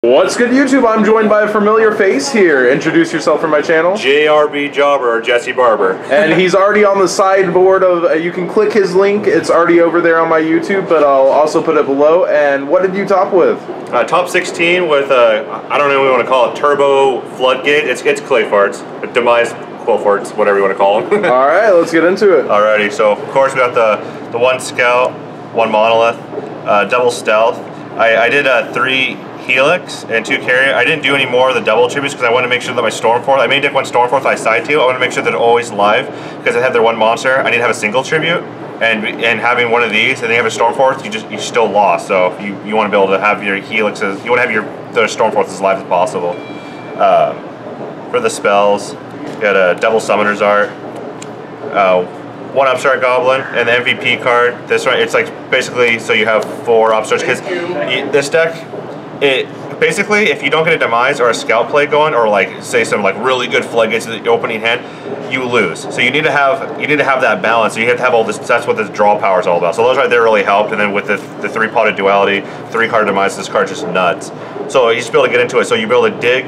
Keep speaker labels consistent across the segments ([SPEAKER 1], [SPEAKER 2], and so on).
[SPEAKER 1] What's good, YouTube? I'm joined by a familiar face here. Introduce yourself for my channel.
[SPEAKER 2] JRB Jobber, or Jesse Barber.
[SPEAKER 1] And he's already on the sideboard of, you can click his link. It's already over there on my YouTube, but I'll also put it below. And what did you top with?
[SPEAKER 2] Top 16 with, I don't know what you want to call it, Turbo Floodgate. It's Qliphort, Demise, Qliphort, whatever you want to call them.
[SPEAKER 1] Alright, let's get into it.
[SPEAKER 2] Alrighty, so of course we got the one Scout, one Monolith, double Stealth. I did 3 Helix and 2 Carrier. I didn't do any more of the double tributes because I wanted to make sure that my Stormforth, I made deck one Stormforth I side to. I want to make sure that they're always live because I have their one monster. I need to have a single tribute, and having one of these and they have a Stormforth, you still lost. So you want to be able to have your Helixes, you want to have the Stormforth as live as possible. For the spells, you got a double Summoner's Art, one Upstart Goblin, and the MVP card. This one, it's like basically so you have 4 Upstarts because this deck. Basically, if you don't get a Demise or a Scout play going, or like say some like really good Floodgates in the opening hand, you lose. So you need to have that balance. So you have to have all this. That's what this draw power is all about. So those right there really helped. And then with the 3 Pot of Duality, 3 card Demise, this card's just nuts. So you just be able to get into it. So you be able to dig,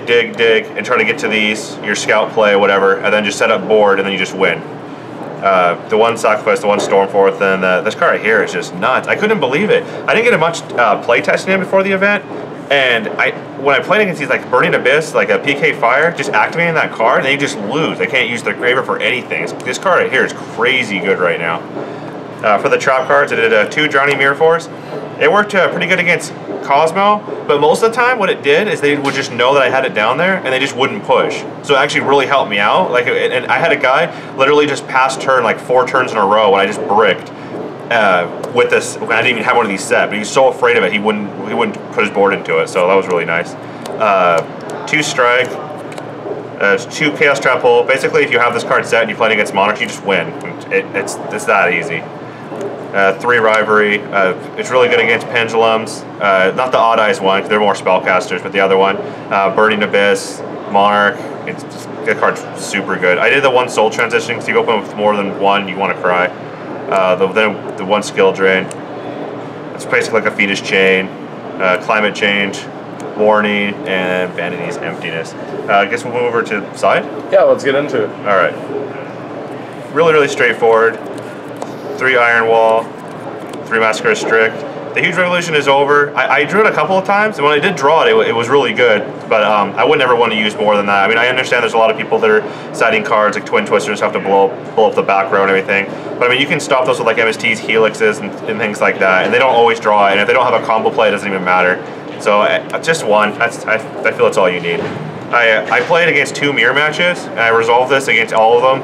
[SPEAKER 2] and try to get to these your Scout play, whatever, and then just set up board, and then you just win. The one Sacrifice, the one Stormforth, and this card right here is just nuts. I couldn't believe it. I didn't get much play testing in before the event. And when I played against these like Burning Abyss, like a PK Fire, just activating that card, they just lose. They can't use their Graver for anything. This card right here is crazy good right now. For the trap cards, I did 2 Drowning Mirror Force. It worked pretty good against Cosmo, but most of the time what it did is they would just know that I had it down there and they just wouldn't push. So it actually really helped me out. Like, and I had a guy literally just pass turn like 4 turns in a row when I just bricked. With this, I didn't even have one of these set, but he was so afraid of it, he wouldn't put his board into it, so that was really nice. 2 Strike, 2 Chaos Trap Hole. Basically, if you have this card set and you play against Monarchs, you just win. It's that easy. 3 Rivalry. It's really good against Pendulums. Not the Odd Eyes one, because they're more spellcasters, but the other one. Burning Abyss, Monarch. That card's super good. I did the 1 Soul Transition, because you open with more than 1, you want to cry. The 1 Skill Drain. It's basically like a Fetus Chain, Climate Change, Warning, and Vanity's Emptiness. I guess we'll move over to side?
[SPEAKER 1] Yeah, let's get into it.
[SPEAKER 2] Alright. Really straightforward. 3 Iron Wall, 3 Massacre Strict. The Huge Revolution is over. I drew it a couple of times, and when I did draw it, it was really good, but I would never want to use more than that. I mean, I understand there's a lot of people that are siding cards, like Twin Twisters have to blow up the back row and everything, but I mean, you can stop those with like MSTs, Helixes, and things like that, and they don't always draw it, and if they don't have a combo play, it doesn't even matter. So just one, I feel that's all you need. I played against 2 mirror matches, and I resolved this against all of them,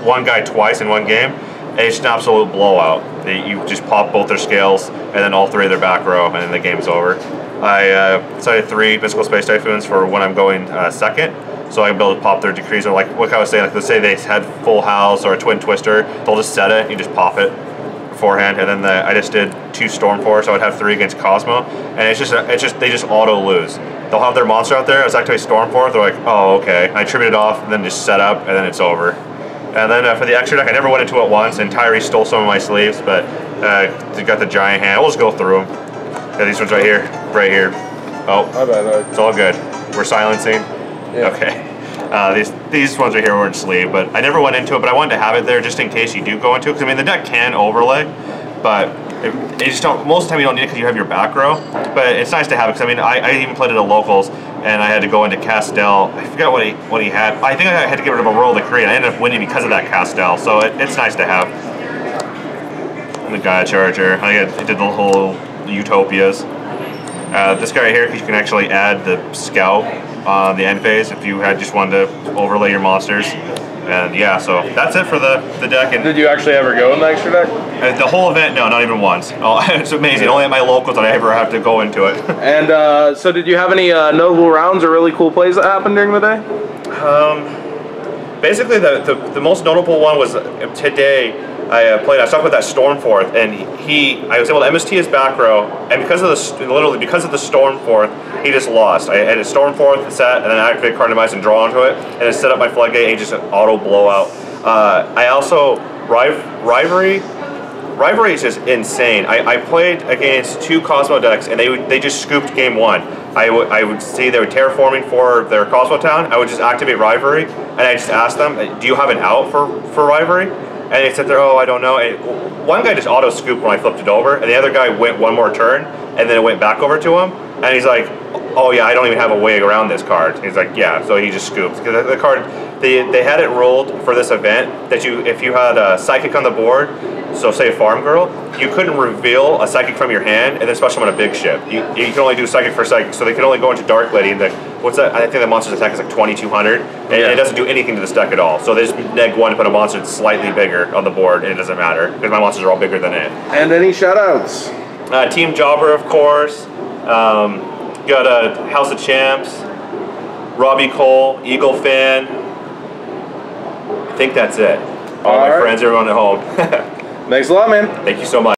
[SPEAKER 2] one guy twice in one game. It's an absolute blowout. You just pop both their scales, and then all 3 of their back row, and then the game's over. I decided 3 Mystical Space Typhoons for when I'm going second, so I can be able to pop their decrees. Or like what I was saying, like let's say they had Full House or a Twin Twister, they'll just set it, you just pop it beforehand, and then I just did 2 Stormforce, so I would have 3 against Cosmo, and they just auto lose. They'll have their monster out there, it's activate Stormforce, they're like, oh okay, I tribute it off, and then just set up, and then it's over. And then for the extra deck, I never went into it once, and Tyree stole some of my sleeves, but they got the giant hand. We'll just go through them. Yeah, these ones right here. Oh,
[SPEAKER 1] my bad.
[SPEAKER 2] It's all good. We're silencing? Yeah. Okay. These ones right here weren't sleeve, but I never went into it, but I wanted to have it there just in case you do go into it, because I mean, the deck can overlay, but you just don't, most of the time you don't need it because you have your back row, but it's nice to have it, because I mean, I even played it at locals, and I had to go into Castell. I forgot what he had. I think I had to get rid of a Royal Decree, and I ended up winning because of that Castell, so it's nice to have. And the Gaia Charger. I did the whole Utopias. This guy right here, because you can actually add the Scout on the end phase if you just wanted to overlay your monsters. And yeah, so that's it for the deck. And
[SPEAKER 1] did you actually ever go in the extra deck?
[SPEAKER 2] The whole event, no, not even once. Oh, it's amazing. Only at my locals did I ever have to go into it.
[SPEAKER 1] And so did you have any notable rounds or really cool plays that happened during the day?
[SPEAKER 2] Basically, the most notable one was today. I was talking about that Stormforth, and I was able to MST his back row, and because of the Stormforth, he just lost. I had a Stormforth set, and then activate Card of Demise and draw onto it, and then set up my Floodgate, and he just auto blowout. I also Rivalry is just insane. I played against 2 Cosmo decks, and they just scooped game 1. I would see they were terraforming for their Crossbow Town. I would just activate Rivalry, and I just asked them, do you have an out for Rivalry? And they said, oh, I don't know. And one guy just auto-scooped when I flipped it over, and the other guy went one more turn, and then it went back over to him, and he's like, oh yeah, I don't even have a way around this card. And he's like, yeah, so he just scoops. Because the card, they had it ruled for this event that if you had a Psychic on the board, so say a Farm Girl, you couldn't reveal a Psychic from your hand and then special on a big ship. You can only do Psychic for Psychic, so they can only go into Dark Lady. And what's that? I think the monster's attack is like 2,200, and it doesn't do anything to this deck at all. So they just neg1 to put a monster that's slightly bigger on the board, and it doesn't matter because my monsters are all bigger than it.
[SPEAKER 1] And any shoutouts?
[SPEAKER 2] Team Jobber, of course. Got a House of Champs, Robbie Cole, Eagle Fan. I think that's it. All my friends, everyone at home.
[SPEAKER 1] Thanks a lot, man.
[SPEAKER 2] Thank you so much.